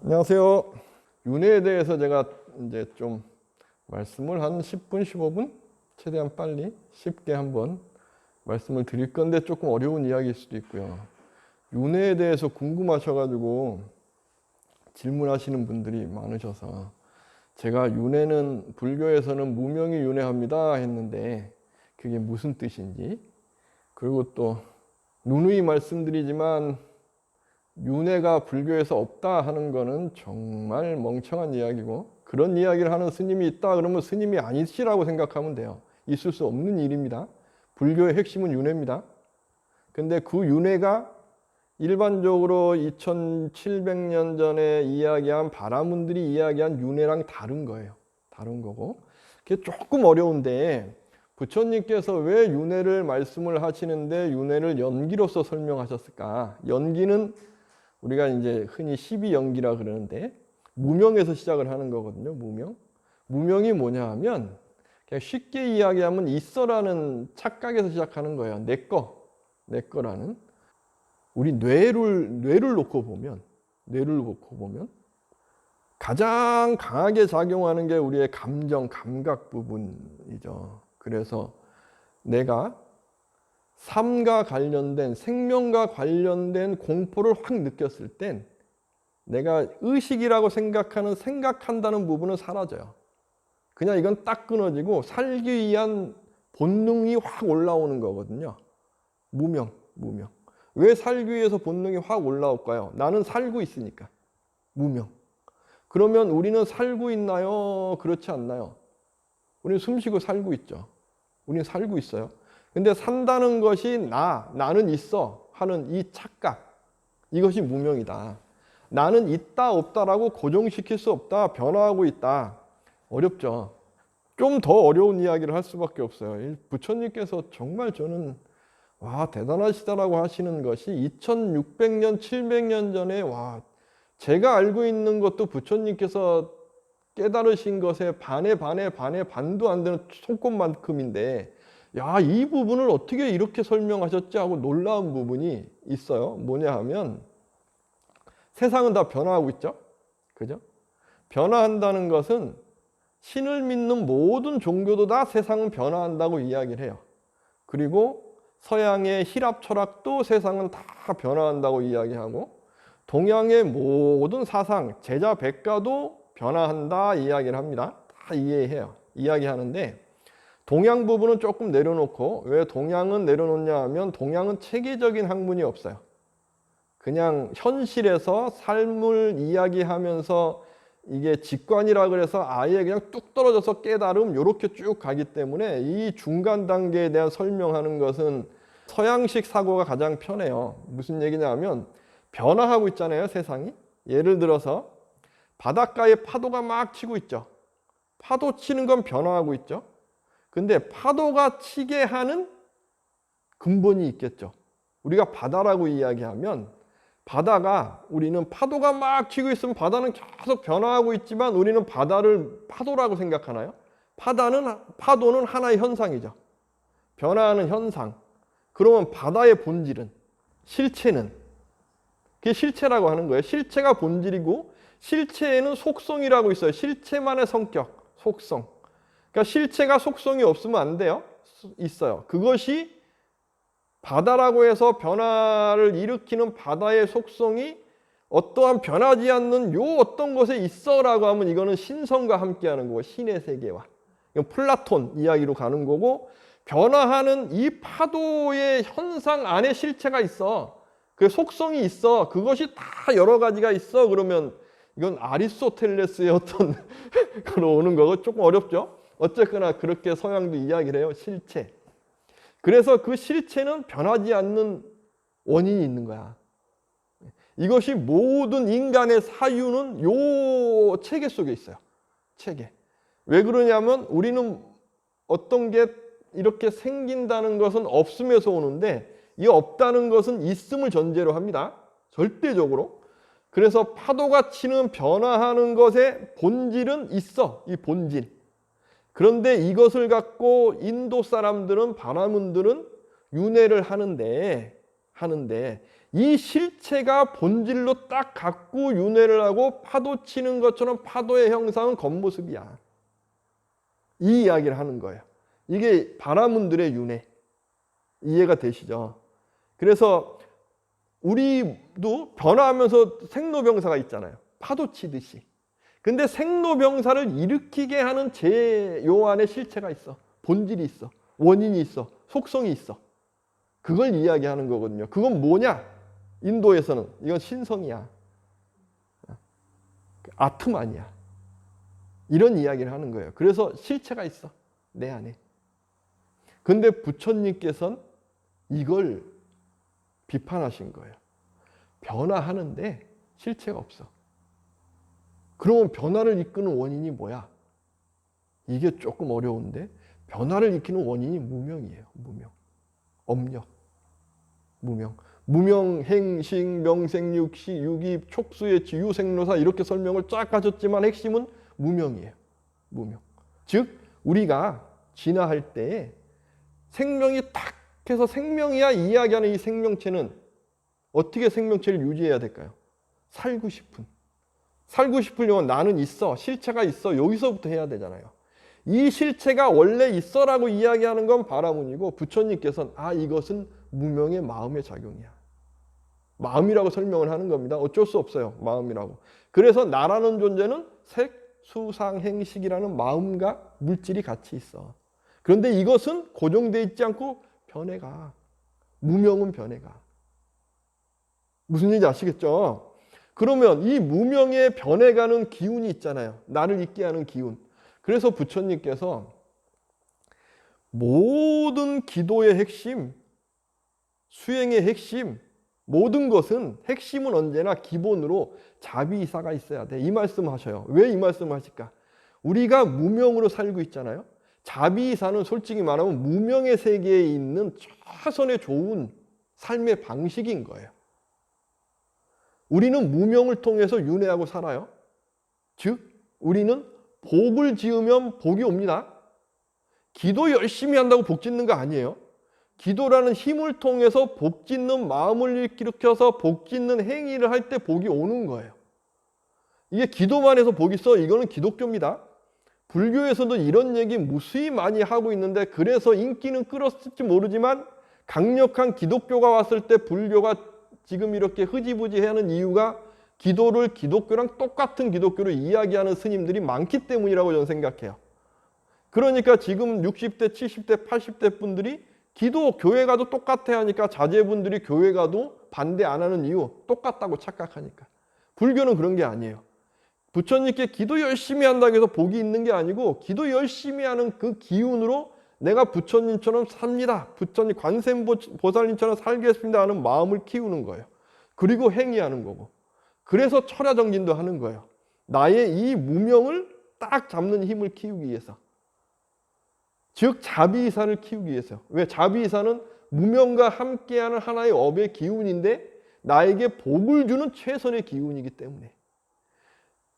안녕하세요. 윤회에 대해서 제가 이제 좀 말씀을 한 10분, 15분 최대한 빨리 쉽게 한번 말씀을 드릴 건데 조금 어려운 이야기일 수도 있고요. 윤회에 대해서 궁금하셔가지고 질문하시는 분들이 많으셔서 제가 윤회는 불교에서는 무명이 윤회합니다 했는데 그게 무슨 뜻인지, 그리고 또 누누이 말씀드리지만 윤회가 불교에서 없다 하는 거는 정말 멍청한 이야기고, 그런 이야기를 하는 스님이 있다 그러면 스님이 아니시라고 생각하면 돼요. 있을 수 없는 일입니다. 불교의 핵심은 윤회입니다. 근데 그 윤회가 일반적으로 2700년 전에 이야기한 바라문들이 이야기한 윤회랑 다른 거예요. 다른 거고. 그게 조금 어려운데 부처님께서 왜 윤회를 말씀을 하시는데 윤회를 연기로서 설명하셨을까? 연기는 우리가 이제 흔히 12연기라 그러는데 무명에서 시작을 하는 거거든요. 무명. 무명이 뭐냐 하면 그냥 쉽게 이야기하면 있어라는 착각에서 시작하는 거예요. 내 거라는. 우리 뇌를 놓고 보면 가장 강하게 작용하는 게 우리의 감정, 감각 부분이죠. 그래서 내가 삶과 관련된, 생명과 관련된 공포를 확 느꼈을 땐 내가 의식이라고 생각한다는 부분은 사라져요. 그냥 이건 딱 끊어지고 살기 위한 본능이 확 올라오는 거거든요. 무명. 왜 살기 위해서 본능이 확 올라올까요? 나는 살고 있으니까. 무명. 그러면 우리는 살고 있나요? 그렇지 않나요? 우리는 숨쉬고 살고 있죠. 우리는 살고 있어요. 근데 산다는 것이 나는 있어 하는 이 착각, 이것이 무명이다. 나는 있다 없다라고 고정시킬 수 없다. 변화하고 있다. 어렵죠. 좀 더 어려운 이야기를 할 수밖에 없어요. 부처님께서 정말 저는 대단하시다라고 하시는 것이 2600년, 700년 전에 제가 알고 있는 것도 부처님께서 깨달으신 것에 반도 안 되는 손꼽만큼인데 이 부분을 어떻게 이렇게 설명하셨지 하고 놀라운 부분이 있어요. 뭐냐 하면 세상은 다 변화하고 있죠. 그죠? 변화한다는 것은 신을 믿는 모든 종교도 다 세상은 변화한다고 이야기를 해요. 그리고 서양의 힐압 철학도 세상은 다 변화한다고 이야기하고, 동양의 모든 사상, 제자 백가도 변화한다 이야기를 합니다. 다 이해해요. 이야기하는데 동양 부분은 조금 내려놓고, 왜 동양은 내려놓냐 하면 동양은 체계적인 학문이 없어요. 그냥 현실에서 삶을 이야기하면서 이게 직관이라 그래서 아예 그냥 뚝 떨어져서 깨달음 이렇게 쭉 가기 때문에 이 중간 단계에 대한 설명하는 것은 서양식 사고가 가장 편해요. 무슨 얘기냐 하면 변화하고 있잖아요, 세상이. 예를 들어서 바닷가에 파도가 막 치고 있죠. 파도 치는 건 변화하고 있죠. 근데 파도가 치게 하는 근본이 있겠죠. 우리가 바다라고 이야기하면 우리는 파도가 막 치고 있으면 바다는 계속 변화하고 있지만 우리는 바다를 파도라고 생각하나요? 파도는 하나의 현상이죠. 변화하는 현상. 그러면 바다의 본질은, 실체는, 그게 실체라고 하는 거예요. 실체가 본질이고 실체에는 속성이라고 있어요. 실체만의 성격, 속성. 그러니까 실체가 속성이 없으면 안 돼요. 있어요. 그것이 바다라고 해서 변화를 일으키는 바다의 속성이 어떠한 변하지 않는 어떤 곳에 있어라고 하면 이거는 신성과 함께하는 거고, 신의 세계와. 이건 플라톤 이야기로 가는 거고, 변화하는 이 파도의 현상 안에 실체가 있어. 그 속성이 있어. 그것이 다 여러 가지가 있어. 그러면 이건 아리스토텔레스의 어떤 그로 오는 거고, 조금 어렵죠. 어쨌거나 그렇게 서양도 이야기를 해요. 실체. 그래서 그 실체는 변하지 않는 원인이 있는 거야. 이것이 모든 인간의 사유는 요 체계 속에 있어요. 체계. 왜 그러냐면 우리는 어떤 게 이렇게 생긴다는 것은 없음에서 오는데, 이 없다는 것은 있음을 전제로 합니다. 절대적으로. 그래서 파도가 치는 변화하는 것의 본질은 있어. 이 본질. 그런데 이것을 갖고 인도 사람들은, 바라문들은 윤회를 하는데 이 실체가 본질로 딱 갖고 윤회를 하고 파도 치는 것처럼 파도의 형상은 겉모습이야. 이 이야기를 하는 거예요. 이게 바라문들의 윤회. 이해가 되시죠? 그래서 우리도 변화하면서 생로병사가 있잖아요. 파도 치듯이. 근데 생로병사를 일으키게 하는 요 안에 실체가 있어. 본질이 있어. 원인이 있어. 속성이 있어. 그걸 이야기하는 거거든요. 그건 뭐냐? 인도에서는 이건 신성이야. 아트만이야. 이런 이야기를 하는 거예요. 그래서 실체가 있어. 내 안에. 근데 부처님께서는 이걸 비판하신 거예요. 변화하는데 실체가 없어. 그러면 변화를 이끄는 원인이 뭐야? 이게 조금 어려운데 변화를 일으키는 원인이 무명이에요. 무명. 업력. 무명. 무명, 행식, 명생, 육시, 유기, 촉수예치, 유생로사 이렇게 설명을 쫙 하셨지만 핵심은 무명이에요. 무명. 즉 우리가 진화할 때 생명이 탁 해서 생명이야 이야기하는 이 생명체는 어떻게 생명체를 유지해야 될까요? 살고 싶으려면 나는 있어. 실체가 있어. 여기서부터 해야 되잖아요. 이 실체가 원래 있어라고 이야기하는 건 바라문이고 부처님께서는 이것은 무명의 마음의 작용이야. 마음이라고 설명을 하는 겁니다. 어쩔 수 없어요. 마음이라고. 그래서 나라는 존재는 색, 수, 상, 행식이라는 마음과 물질이 같이 있어. 그런데 이것은 고정되어 있지 않고 변해가. 무명은 변해가. 무슨 얘기인지 아시겠죠? 그러면 이 무명에 변해가는 기운이 있잖아요. 나를 있게 하는 기운. 그래서 부처님께서 모든 기도의 핵심, 수행의 핵심, 모든 것은 핵심은 언제나 기본으로 자비이사가 있어야 돼. 이 말씀을 하셔요. 왜 이 말씀을 하실까? 우리가 무명으로 살고 있잖아요. 자비이사는 솔직히 말하면 무명의 세계에 있는 최선의 좋은 삶의 방식인 거예요. 우리는 무명을 통해서 윤회하고 살아요. 즉 우리는 복을 지으면 복이 옵니다. 기도 열심히 한다고 복 짓는 거 아니에요. 기도라는 힘을 통해서 복 짓는 마음을 일으켜서 복 짓는 행위를 할 때 복이 오는 거예요. 이게 기도만 해서 복이 있어. 이거는 기독교입니다. 불교에서도 이런 얘기 무수히 많이 하고 있는데 그래서 인기는 끌었을지 모르지만 강력한 기독교가 왔을 때 불교가 지금 이렇게 흐지부지하는 이유가 기도를 기독교랑 똑같은 기독교로 이야기하는 스님들이 많기 때문이라고 저는 생각해요. 그러니까 지금 60대, 70대, 80대 분들이 기도 교회 가도 똑같아 하니까 자제분들이 교회 가도 반대 안 하는 이유 똑같다고 착각하니까. 불교는 그런 게 아니에요. 부처님께 기도 열심히 한다고 해서 복이 있는 게 아니고 기도 열심히 하는 그 기운으로 내가 부처님처럼 삽니다. 부처님 관세음보살님처럼 살겠습니다 하는 마음을 키우는 거예요. 그리고 행위하는 거고. 그래서 철야정진도 하는 거예요. 나의 이 무명을 딱 잡는 힘을 키우기 위해서. 즉 자비이사를 키우기 위해서. 왜? 자비이사는 무명과 함께하는 하나의 업의 기운인데 나에게 복을 주는 최선의 기운이기 때문에.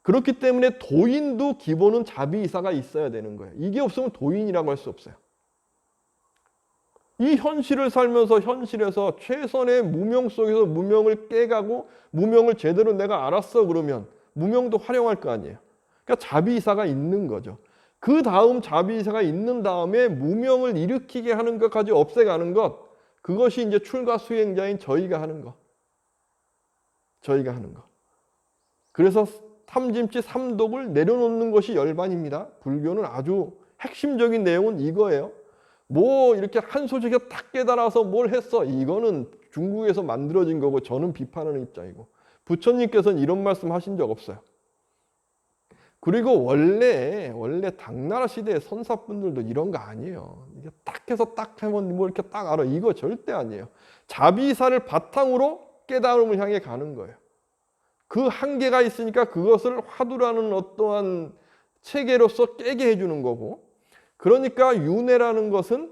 그렇기 때문에 도인도 기본은 자비이사가 있어야 되는 거예요. 이게 없으면 도인이라고 할 수 없어요. 이 현실을 살면서 현실에서 최선의 무명 속에서 무명을 깨가고 무명을 제대로 내가 알았어 그러면 무명도 활용할 거 아니에요. 그러니까 자비이사가 있는 거죠. 그 다음 자비이사가 있는 다음에 무명을 일으키게 하는 것까지 없애가는 것, 그것이 이제 출가 수행자인 저희가 하는 것. 저희가 하는 것. 그래서 탐짐치 삼독을 내려놓는 것이 열반입니다. 불교는 아주 핵심적인 내용은 이거예요. 뭐 이렇게 한 소식에 딱 깨달아서 뭘 했어. 이거는 중국에서 만들어진 거고 저는 비판하는 입장이고 부처님께서는 이런 말씀 하신 적 없어요. 그리고 원래 당나라 시대의 선사분들도 이런 거 아니에요. 이게 딱 해서 딱 하면 뭐 이렇게 딱 알아. 이거 절대 아니에요. 자비사를 바탕으로 깨달음을 향해 가는 거예요. 그 한계가 있으니까 그것을 화두라는 어떠한 체계로서 깨게 해주는 거고, 그러니까 윤회라는 것은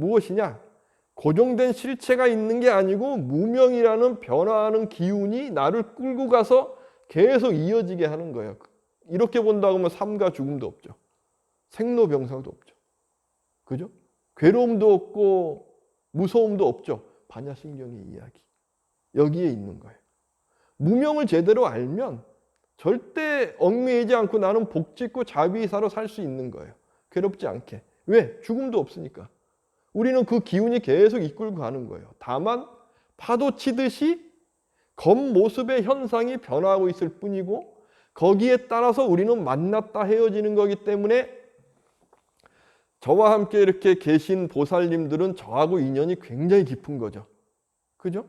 무엇이냐? 고정된 실체가 있는 게 아니고 무명이라는 변화하는 기운이 나를 끌고 가서 계속 이어지게 하는 거예요. 이렇게 본다고 하면 삶과 죽음도 없죠. 생로병사도 없죠. 그죠? 괴로움도 없고 무서움도 없죠. 반야신경의 이야기. 여기에 있는 거예요. 무명을 제대로 알면 절대 얽매이지 않고 나는 복짓고 자비이사로 살 수 있는 거예요. 괴롭지 않게. 왜? 죽음도 없으니까. 우리는 그 기운이 계속 이끌고 가는 거예요. 다만 파도 치듯이 겉모습의 현상이 변화하고 있을 뿐이고 거기에 따라서 우리는 만났다 헤어지는 거기 때문에 저와 함께 이렇게 계신 보살님들은 저하고 인연이 굉장히 깊은 거죠. 그죠?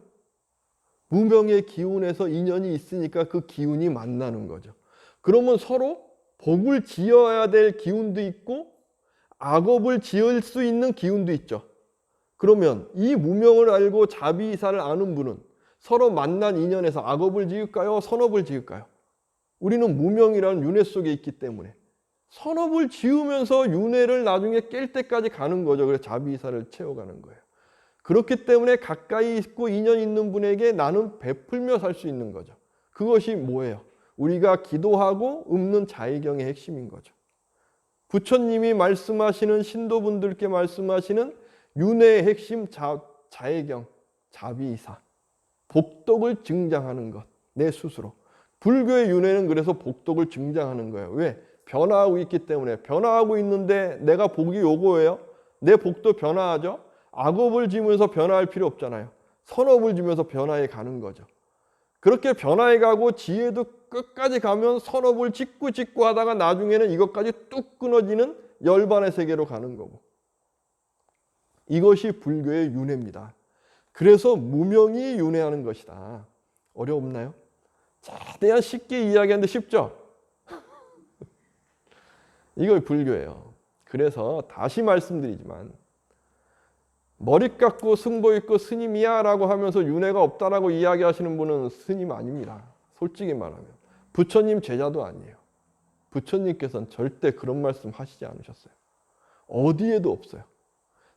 무명의 기운에서 인연이 있으니까 그 기운이 만나는 거죠. 그러면 서로 복을 지어야 될 기운도 있고 악업을 지을 수 있는 기운도 있죠. 그러면 이 무명을 알고 자비이사를 아는 분은 서로 만난 인연에서 악업을 지을까요? 선업을 지을까요? 우리는 무명이라는 윤회 속에 있기 때문에 선업을 지으면서 윤회를 나중에 깰 때까지 가는 거죠. 그래서 자비이사를 채워가는 거예요. 그렇기 때문에 가까이 있고 인연 있는 분에게 나는 베풀며 살 수 있는 거죠. 그것이 뭐예요? 우리가 기도하고 읊는 자의경의 핵심인 거죠. 부처님이 말씀하시는 신도분들께 말씀하시는 윤회의 핵심 자의경, 자비이사. 복덕을 증장하는 것, 내 스스로. 불교의 윤회는 그래서 복덕을 증장하는 거예요. 왜? 변화하고 있기 때문에. 변화하고 있는데 내가 복이 요거예요? 내 복도 변화하죠? 악업을 지면서 변화할 필요 없잖아요. 선업을 지면서 변화해 가는 거죠. 그렇게 변화해 가고 지혜도 끝까지 가면 선업을 짓고 하다가 나중에는 이것까지 뚝 끊어지는 열반의 세계로 가는 거고. 이것이 불교의 윤회입니다. 그래서 무명이 윤회하는 것이다. 어려웠나요? 최대한 쉽게 이야기하는데 쉽죠? 이걸 불교예요. 그래서 다시 말씀드리지만 머리 깎고 승보 있고 스님이야 라고 하면서 윤회가 없다라고 이야기하시는 분은 스님 아닙니다. 솔직히 말하면. 부처님 제자도 아니에요. 부처님께서는 절대 그런 말씀 하시지 않으셨어요. 어디에도 없어요.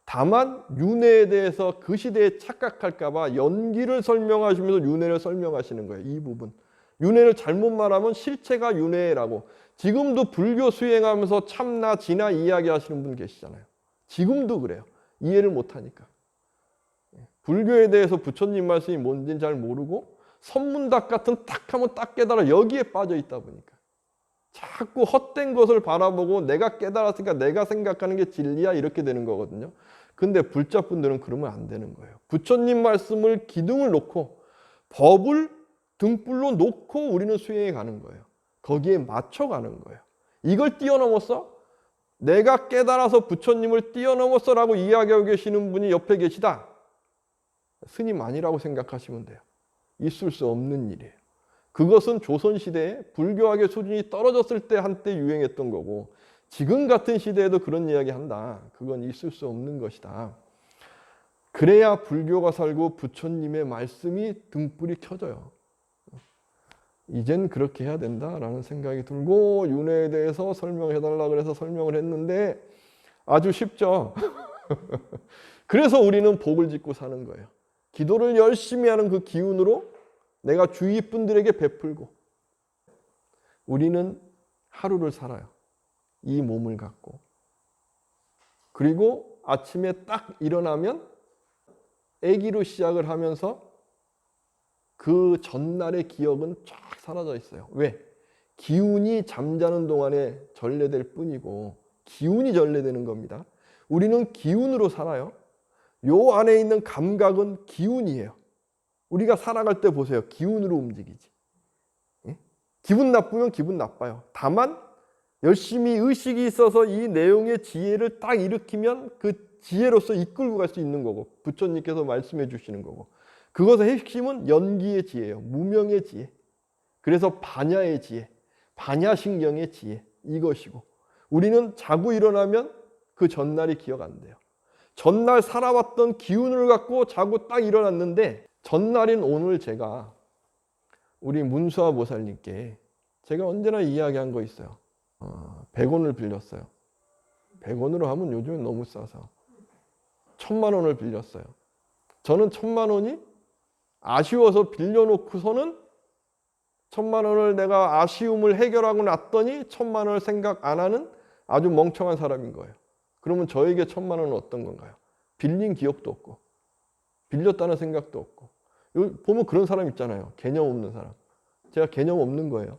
다만 윤회에 대해서 그 시대에 착각할까 봐 연기를 설명하시면서 윤회를 설명하시는 거예요. 이 부분. 윤회를 잘못 말하면 실체가 윤회라고. 지금도 불교 수행하면서 참나 진나 이야기하시는 분 계시잖아요. 지금도 그래요. 이해를 못하니까. 불교에 대해서 부처님 말씀이 뭔지는 잘 모르고 선문답 같은 딱 하면 딱 깨달아 여기에 빠져 있다 보니까 자꾸 헛된 것을 바라보고 내가 깨달았으니까 내가 생각하는 게 진리야 이렇게 되는 거거든요. 근데 불자분들은 그러면 안 되는 거예요. 부처님 말씀을 기둥을 놓고 법을 등불로 놓고 우리는 수행해 가는 거예요. 거기에 맞춰 가는 거예요. 이걸 뛰어넘었어? 내가 깨달아서 부처님을 뛰어넘었어 라고 이야기하고 계시는 분이 옆에 계시다. 스님 아니라고 생각하시면 돼요. 있을 수 없는 일이에요. 그것은 조선시대에 불교학의 수준이 떨어졌을 때 한때 유행했던 거고 지금 같은 시대에도 그런 이야기 한다. 그건 있을 수 없는 것이다. 그래야 불교가 살고 부처님의 말씀이 등불이 켜져요. 이젠 그렇게 해야 된다라는 생각이 들고 윤회에 대해서 설명해달라 그래서 설명을 했는데 아주 쉽죠. 그래서 우리는 복을 짓고 사는 거예요. 기도를 열심히 하는 그 기운으로 내가 주위 분들에게 베풀고 우리는 하루를 살아요. 이 몸을 갖고. 그리고 아침에 딱 일어나면 아기로 시작을 하면서 그 전날의 기억은 쫙 사라져 있어요. 왜? 기운이 잠자는 동안에 전래될 뿐이고 기운이 전래되는 겁니다. 우리는 기운으로 살아요. 요 안에 있는 감각은 기운이에요. 우리가 살아갈 때 보세요. 기운으로 움직이지. 예? 기분 나쁘면 기분 나빠요. 다만 열심히 의식이 있어서 이 내용의 지혜를 딱 일으키면 그 지혜로서 이끌고 갈 수 있는 거고 부처님께서 말씀해 주시는 거고 그것의 핵심은 연기의 지혜예요. 무명의 지혜. 그래서 반야의 지혜, 반야신경의 지혜 이것이고 우리는 자고 일어나면 그 전날이 기억 안 돼요. 전날 살아왔던 기운을 갖고 자고 딱 일어났는데 전날인 오늘 제가 우리 문수아 보살님께 제가 언제나 이야기한 거 있어요. 100원을 빌렸어요. 100원으로 하면 요즘엔 너무 싸서 1000만 원을 빌렸어요. 저는 1000만 원이 아쉬워서 빌려놓고서는 1000만 원을 내가 아쉬움을 해결하고 났더니 1000만 원을 생각 안 하는 아주 멍청한 사람인 거예요. 그러면 저에게 1000만 원은 어떤 건가요? 빌린 기억도 없고 빌렸다는 생각도 없고. 여기 보면 그런 사람 있잖아요. 개념 없는 사람. 제가 개념 없는 거예요.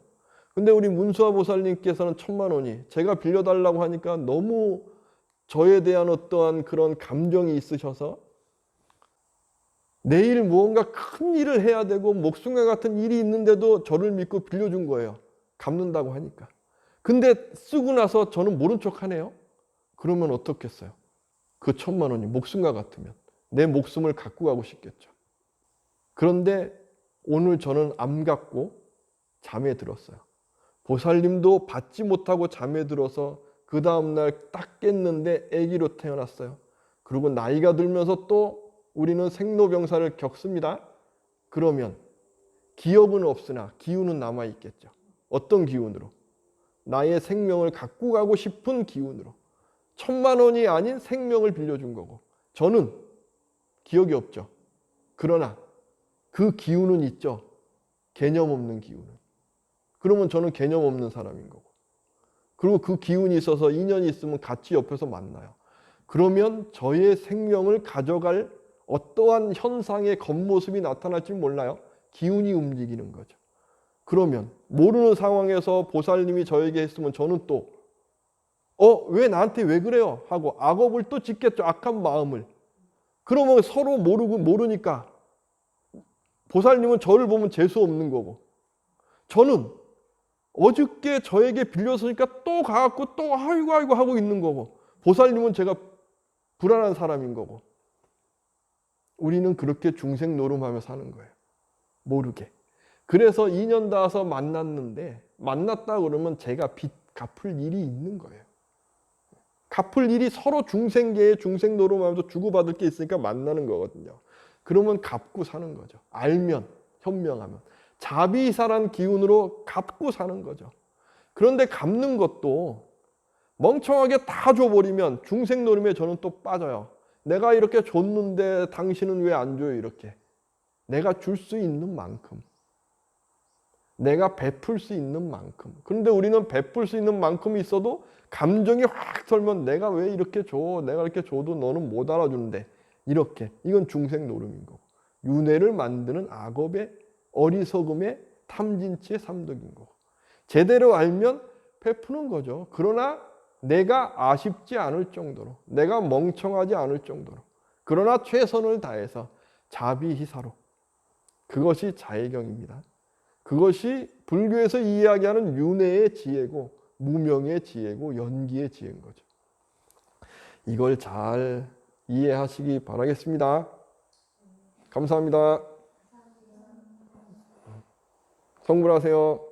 근데 우리 문수아 보살님께서는 1,000,000원이 제가 빌려달라고 하니까 너무 저에 대한 어떠한 그런 감정이 있으셔서 내일 무언가 큰 일을 해야 되고 목숨과 같은 일이 있는데도 저를 믿고 빌려준 거예요. 갚는다고 하니까. 근데 쓰고 나서 저는 모른 척 하네요. 그러면 어떻겠어요? 그 1,000,000원이 목숨과 같으면 내 목숨을 갖고 가고 싶겠죠. 그런데 오늘 저는 암 갖고 잠에 들었어요. 보살님도 받지 못하고 잠에 들어서 그 다음날 딱 깼는데 아기로 태어났어요. 그리고 나이가 들면서 또 우리는 생로병사를 겪습니다. 그러면 기억은 없으나 기운은 남아있겠죠. 어떤 기운으로? 나의 생명을 갖고 가고 싶은 기운으로. 1,000,000원이 아닌 생명을 빌려준 거고 저는 기억이 없죠. 그러나 그 기운은 있죠. 개념 없는 기운은. 그러면 저는 개념 없는 사람인 거고. 그리고 그 기운이 있어서 인연이 있으면 같이 옆에서 만나요. 그러면 저의 생명을 가져갈 어떠한 현상의 겉모습이 나타날지 몰라요. 기운이 움직이는 거죠. 그러면 모르는 상황에서 보살님이 저에게 했으면 저는 또 왜 나한테 왜 그래요? 하고 악업을 또 짓겠죠. 악한 마음을. 그러면 서로 모르니까 보살님은 저를 보면 재수 없는 거고 저는 어저께 저에게 빌렸으니까 또 가갖고 또 아이고 하고 있는 거고 보살님은 제가 불안한 사람인 거고 우리는 그렇게 중생 노름하며 사는 거예요. 모르게. 그래서 인연 닿아서 만났는데 만났다 그러면 제가 빚 갚을 일이 있는 거예요. 갚을 일이 서로 중생계에 중생 노름하면서 주고받을 게 있으니까 만나는 거거든요. 그러면 갚고 사는 거죠. 알면, 현명하면. 자비사란 기운으로 갚고 사는 거죠. 그런데 갚는 것도 멍청하게 다 줘버리면 중생 노름에 저는 또 빠져요. 내가 이렇게 줬는데 당신은 왜 안 줘요? 이렇게. 내가 줄 수 있는 만큼. 내가 베풀 수 있는 만큼. 그런데 우리는 베풀 수 있는 만큼이 있어도 감정이 확 설면 내가 왜 이렇게 줘? 내가 이렇게 줘도 너는 못 알아주는데. 이렇게. 이건 중생 노름인 거고. 윤회를 만드는 악업의 어리석음의 탐진치의 삼독인 거고. 제대로 알면 베푸는 거죠. 그러나 내가 아쉽지 않을 정도로, 내가 멍청하지 않을 정도로, 그러나 최선을 다해서 자비희사로. 그것이 자애경입니다. 그것이 불교에서 이야기하는 윤회의 지혜고 무명의 지혜고 연기의 지혜인 거죠. 이걸 잘 이해하시기 바라겠습니다. 감사합니다. 성불하세요.